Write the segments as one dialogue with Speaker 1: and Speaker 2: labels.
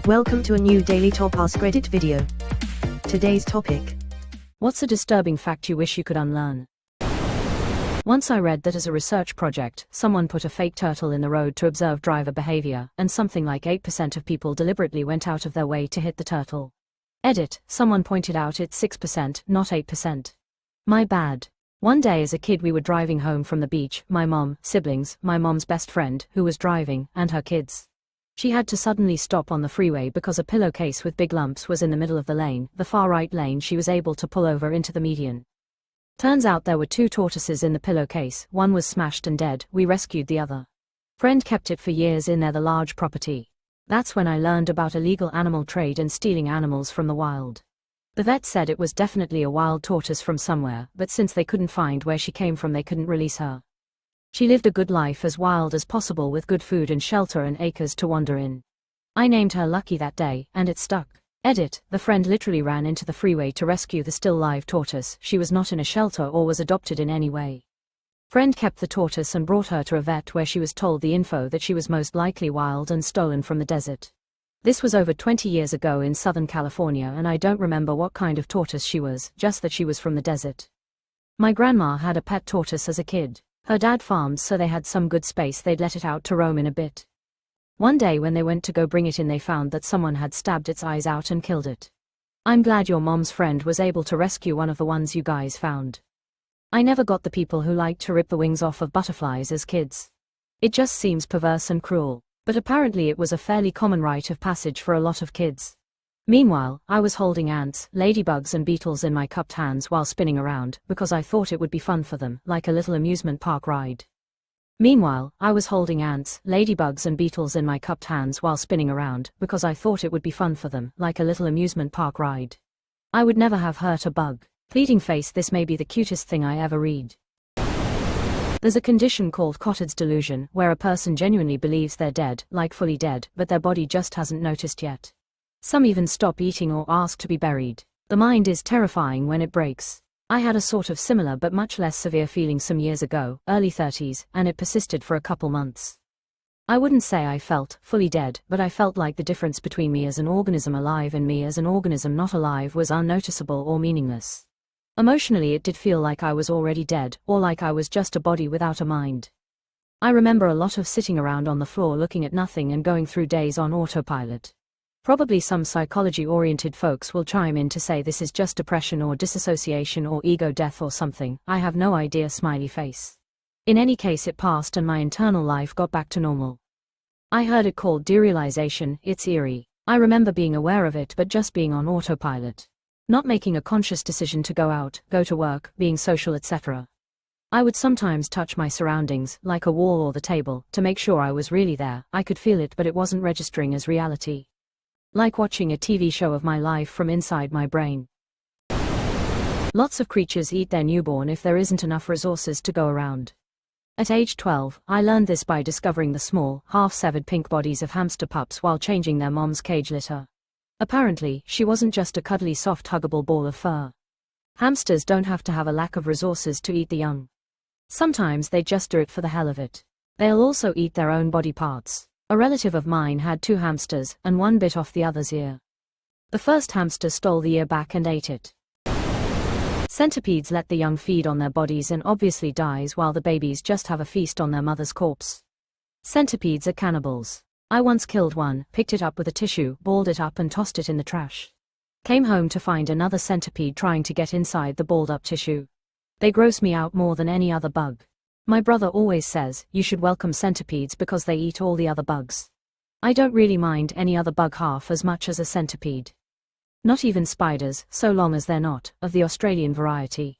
Speaker 1: Welcome to a new daily top AskReddit video. Today's topic.
Speaker 2: What's a disturbing fact you wish you could unlearn? Once I read that as a research project, someone put a fake turtle in the road to observe driver behavior, and something like 8% of people deliberately went out of their way to hit the turtle. Edit, someone pointed out it's 6%, not 8%. My bad. One day as a kid we were driving home from the beach, my mom, siblings, my mom's best friend, who was driving, and her kids. She had to suddenly stop on the freeway because a pillowcase with big lumps was in the middle of the lane, the far right lane. She was able to pull over into the median. Turns out there were 2 tortoises in the pillowcase, one was smashed and dead. We rescued the other. Friend kept it for years in the large property. That's when I learned about illegal animal trade and stealing animals from the wild. The vet said it was definitely a wild tortoise from somewhere, but since they couldn't find where she came from they couldn't release her. She lived a good life, as wild as possible, with good food and shelter and acres to wander in. I named her Lucky that day, and it stuck. Edit, the friend literally ran into the freeway to rescue the still live tortoise. She was not in a shelter or was adopted in any way. Friend kept the tortoise and brought her to a vet where she was told the info that she was most likely wild and stolen from the desert. This was over 20 years ago in Southern California, and I don't remember what kind of tortoise she was, just that she was from the desert. My grandma had a pet tortoise as a kid. Her dad farmed, so they had some good space. They'd let it out to roam in a bit. One day when they went to go bring it in, they found that someone had stabbed its eyes out and killed it. I'm glad your mom's friend was able to rescue one of the ones you guys found. I never got the people who liked to rip the wings off of butterflies as kids. It just seems perverse and cruel, but apparently it was a fairly common rite of passage for a lot of kids. Meanwhile, I was holding ants, ladybugs and beetles in my cupped hands while spinning around, because I thought it would be fun for them, like a little amusement park ride. Meanwhile, I was holding ants, ladybugs and beetles in my cupped hands while spinning around, because I thought it would be fun for them, like a little amusement park ride. I would never have hurt a bug. Pleading face, this may be the cutest thing I ever read. There's a condition called Cotard's delusion, where a person genuinely believes they're dead, like fully dead, but their body just hasn't noticed yet. Some even stop eating or ask to be buried. The mind is terrifying when it breaks. I had a sort of similar but much less severe feeling some years ago, early 30s, and it persisted for a couple months. I wouldn't say I felt fully dead, but I felt like the difference between me as an organism alive and me as an organism not alive was unnoticeable or meaningless. Emotionally it did feel like I was already dead, or like I was just a body without a mind. I remember a lot of sitting around on the floor looking at nothing and going through days on autopilot. Probably some psychology-oriented folks will chime in to say this is just depression or disassociation or ego death or something. I have no idea, smiley face. In any case, it passed and my internal life got back to normal. I heard it called derealization. It's eerie. I remember being aware of it but just being on autopilot. Not making a conscious decision to go out, go to work, being social, etc. I would sometimes touch my surroundings, like a wall or the table, to make sure I was really there. I could feel it but it wasn't registering as reality. Like watching a TV show of my life from inside my brain. Lots of creatures eat their newborn if there isn't enough resources to go around. At age 12, I learned this by discovering the small, half-severed pink bodies of hamster pups while changing their mom's cage litter. Apparently, she wasn't just a cuddly soft huggable ball of fur. Hamsters don't have to have a lack of resources to eat the young. Sometimes they just do it for the hell of it. They'll also eat their own body parts. A relative of mine had 2 hamsters, and one bit off the other's ear. The first hamster stole the ear back and ate it. Centipedes let the young feed on their bodies and obviously dies while the babies just have a feast on their mother's corpse. Centipedes are cannibals. I once killed one, picked it up with a tissue, balled it up and tossed it in the trash. Came home to find another centipede trying to get inside the balled up tissue. They gross me out more than any other bug. My brother always says, you should welcome centipedes because they eat all the other bugs. I don't really mind any other bug half as much as a centipede. Not even spiders, so long as they're not of the Australian variety.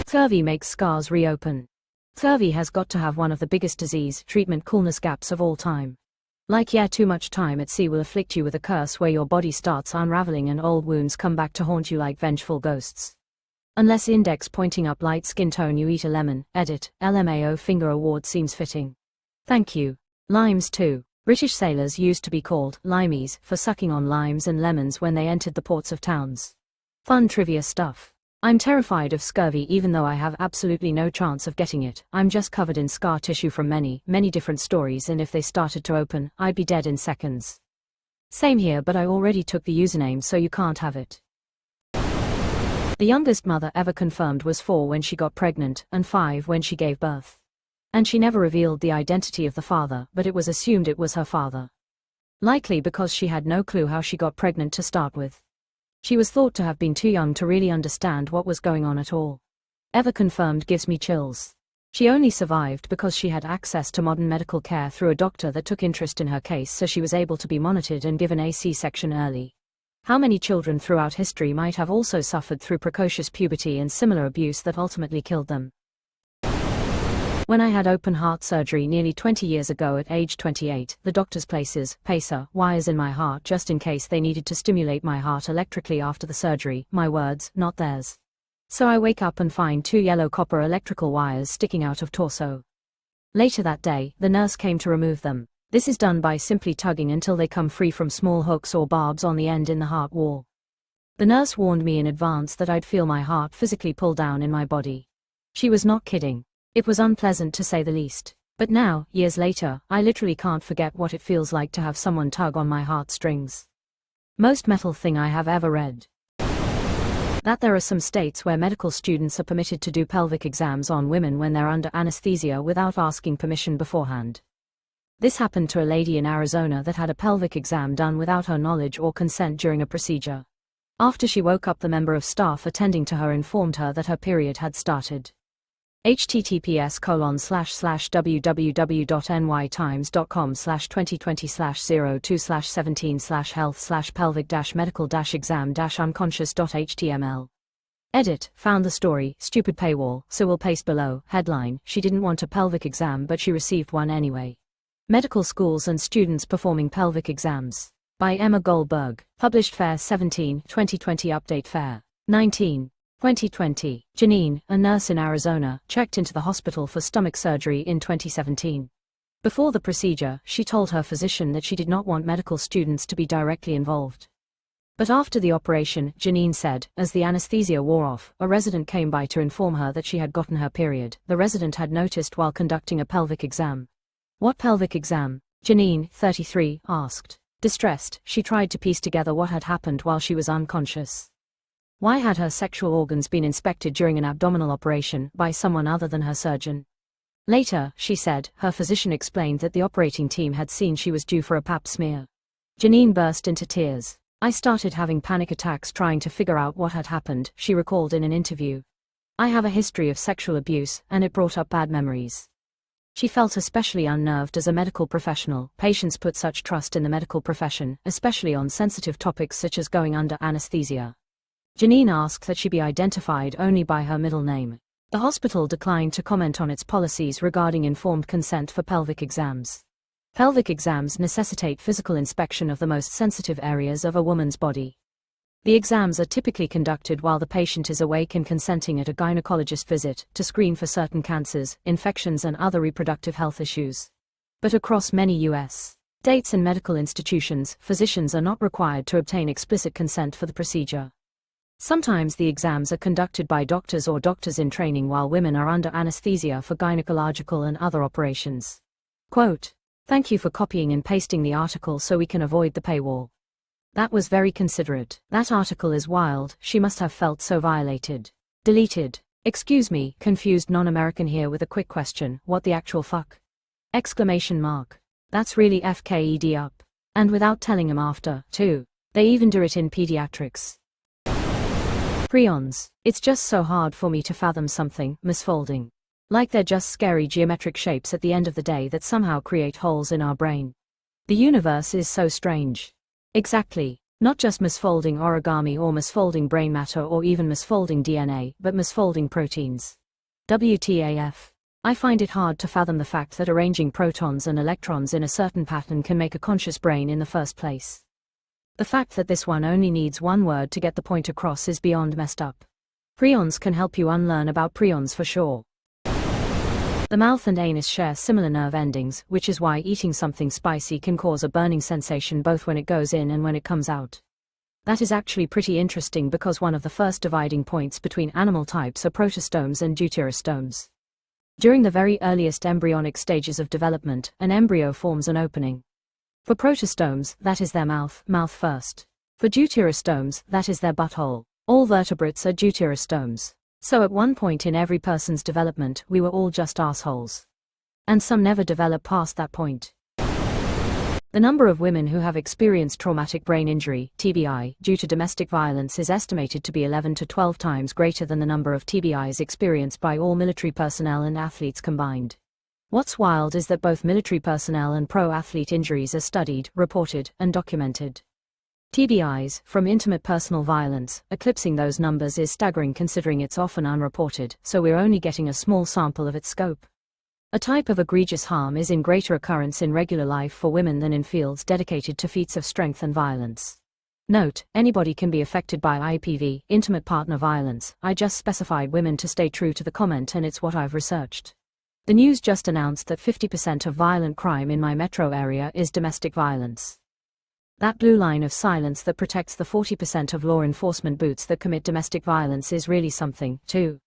Speaker 2: Scurvy makes scars reopen. Scurvy has got to have one of the biggest disease treatment coolness gaps of all time. Like too much time at sea will afflict you with a curse where your body starts unraveling and old wounds come back to haunt you like vengeful ghosts. Unless index pointing up light skin tone you eat a lemon. Edit, LMAO finger award seems fitting. Thank you. Limes too. British sailors used to be called limeys for sucking on limes and lemons when they entered the ports of towns. Fun trivia stuff. I'm terrified of scurvy even though I have absolutely no chance of getting it. I'm just covered in scar tissue from many, many different stories, and if they started to open, I'd be dead in seconds. Same here, but I already took the username, so you can't have it. The youngest mother ever confirmed was 4 when she got pregnant, and 5 when she gave birth. And she never revealed the identity of the father, but it was assumed it was her father. Likely because she had no clue how she got pregnant to start with. She was thought to have been too young to really understand what was going on at all. Ever confirmed gives me chills. She only survived because she had access to modern medical care through a doctor that took interest in her case, so she was able to be monitored and given a C-section early. How many children throughout history might have also suffered through precocious puberty and similar abuse that ultimately killed them? When I had open heart surgery nearly 20 years ago at age 28, the doctors places pacer wires in my heart just in case they needed to stimulate my heart electrically after the surgery, my words, not theirs. So I wake up and find 2 yellow copper electrical wires sticking out of torso. Later that day, the nurse came to remove them. This is done by simply tugging until they come free from small hooks or barbs on the end in the heart wall. The nurse warned me in advance that I'd feel my heart physically pull down in my body. She was not kidding. It was unpleasant to say the least. But now, years later, I literally can't forget what it feels like to have someone tug on my heartstrings. Most metal thing I have ever read. That there are some states where medical students are permitted to do pelvic exams on women when they're under anesthesia without asking permission beforehand. This happened to a lady in Arizona that had a pelvic exam done without her knowledge or consent during a procedure. After she woke up, the member of staff attending to her informed her that her period had started. https://www.nytimes.com/2020/02/17/health/pelvic-medical-exam-unconscious.html. Edit, found the story, stupid paywall, so we'll paste below. Headline, she didn't want a pelvic exam but she received one anyway. Medical schools and students performing pelvic exams. By Emma Goldberg. Published Fair 17, 2020 Update Fair 19. 2020, Janine, a nurse in Arizona, checked into the hospital for stomach surgery in 2017. Before the procedure, she told her physician that she did not want medical students to be directly involved. But after the operation, Janine said, as the anesthesia wore off, a resident came by to inform her that she had gotten her period. The resident had noticed while conducting a pelvic exam. What pelvic exam? Janine, 33, asked. Distressed, she tried to piece together what had happened while she was unconscious. Why had her sexual organs been inspected during an abdominal operation by someone other than her surgeon? Later, she said, her physician explained that the operating team had seen she was due for a pap smear. Janine burst into tears. I started having panic attacks trying to figure out what had happened, she recalled in an interview. I have a history of sexual abuse, and it brought up bad memories. She felt especially unnerved as a medical professional. Patients put such trust in the medical profession, especially on sensitive topics such as going under anesthesia. Janine asked that she be identified only by her middle name. The hospital declined to comment on its policies regarding informed consent for pelvic exams. Pelvic exams necessitate physical inspection of the most sensitive areas of a woman's body. The exams are typically conducted while the patient is awake and consenting at a gynecologist visit to screen for certain cancers, infections and other reproductive health issues. But across many U.S. states and medical institutions, physicians are not required to obtain explicit consent for the procedure. Sometimes the exams are conducted by doctors or doctors in training while women are under anesthesia for gynecological and other operations. Quote, "Thank you for copying and pasting the article so we can avoid the paywall. That was very considerate. That article is wild, she must have felt so violated. Deleted. Excuse me, confused non-American here with a quick question, what the actual fuck? Exclamation mark. That's really FKED up. And without telling him after, too. They even do it in pediatrics. Prions. It's just so hard for me to fathom something, misfolding. Like they're just scary geometric shapes at the end of the day that somehow create holes in our brain. The universe is so strange. Exactly. Not just misfolding origami or misfolding brain matter or even misfolding DNA, but misfolding proteins. WTAF. I find it hard to fathom the fact that arranging protons and electrons in a certain pattern can make a conscious brain in the first place. The fact that this one only needs one word to get the point across is beyond messed up. Prions can help you unlearn about prions for sure. The mouth and anus share similar nerve endings, which is why eating something spicy can cause a burning sensation both when it goes in and when it comes out. That is actually pretty interesting because one of the first dividing points between animal types are protostomes and deuterostomes. During the very earliest embryonic stages of development, an embryo forms an opening. For protostomes, that is their mouth first. For deuterostomes, that is their butthole. All vertebrates are deuterostomes. So at one point in every person's development, we were all just assholes. And some never develop past that point. The number of women who have experienced traumatic brain injury, TBI, due to domestic violence is estimated to be 11 to 12 times greater than the number of TBIs experienced by all military personnel and athletes combined. What's wild is that both military personnel and pro-athlete injuries are studied, reported, and documented. TBIs, from intimate personal violence, eclipsing those numbers is staggering considering it's often unreported, so we're only getting a small sample of its scope. A type of egregious harm is in greater occurrence in regular life for women than in fields dedicated to feats of strength and violence. Note, anybody can be affected by IPV, intimate partner violence. I just specified women to stay true to the comment and it's what I've researched. The news just announced that 50% of violent crime in my metro area is domestic violence. That blue line of silence that protects the 40% of law enforcement boots that commit domestic violence is really something, too.